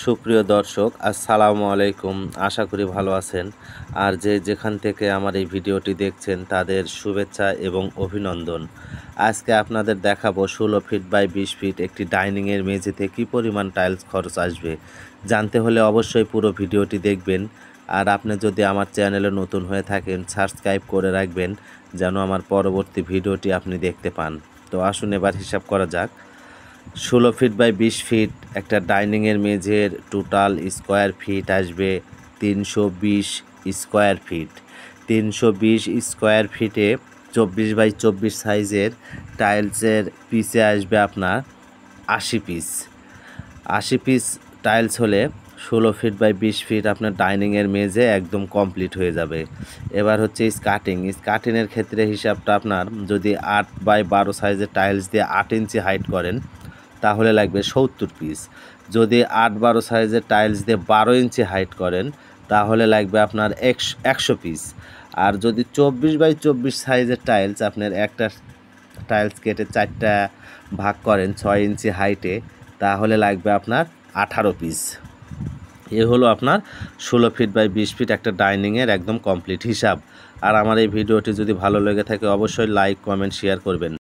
সুপ্রিয় দর্শক, আসসালামু আলাইকুম। আশা করি ভালো আছেন। আর যেখান থেকে আমার এই ভিডিওটি দেখছেন তাদের শুভেচ্ছা এবং অভিনন্দন। আজকে আপনাদের দেখাবো 16 ফিট বাই 20 ফিট একটি ডাইনিংয়ের মেঝেতে কী পরিমাণ টাইলস খরচ আসবে। জানতে হলে অবশ্যই পুরো ভিডিওটি দেখবেন। আর আপনি যদি আমার চ্যানেলে নতুন হয়ে থাকেন, সাবস্ক্রাইব করে রাখবেন যেন আমার পরবর্তী ভিডিওটি আপনি দেখতে পান। তো আসুন এবার হিসাব করা যাক। 16 ফিট বাই 20 ফিট একটা ডাইনিংয়ের মেঝের টোটাল স্কোয়ার ফিট আসবে 320 স্কোয়ার ফিট। 320 স্কোয়ার ফিটে 24 বাই 24 সাইজের টাইলসের পিসে আসবে আপনার 80 পিস। 80 পিস টাইলস হলে 16 ফিট বাই 20 ফিট আপনার ডাইনিংয়ের মেঝে একদম কমপ্লিট হয়ে যাবে। এবার হচ্ছে স্কার্টিংয়ের ক্ষেত্রে হিসাবটা আপনার যদি 8 বাই 12 সাইজের টাইলস দিয়ে 8 ইঞ্চি হাইট করেন তাহলে লাগবে 70 পিস। যদি 8-12 সাইজের টাইলস দিয়ে 12 ইঞ্চি হাইট করেন তাহলে লাগবে আপনার 100 পিস। আর যদি 24 বাই 24 সাইজের টাইলস আপনার একটা টাইলস কেটে 4টা ভাগ করেন 6 ইঞ্চি হাইটে তাহলে লাগবে আপনার 18 পিস। এ হলো আপনার 16 ফিট বাই 20 ফিট একটা ডাইনিংয়ের একদম কমপ্লিট হিসাব। আর আমার এই ভিডিওটি যদি ভালো লেগে থাকে অবশ্যই লাইক, কমেন্ট, শেয়ার করবেন।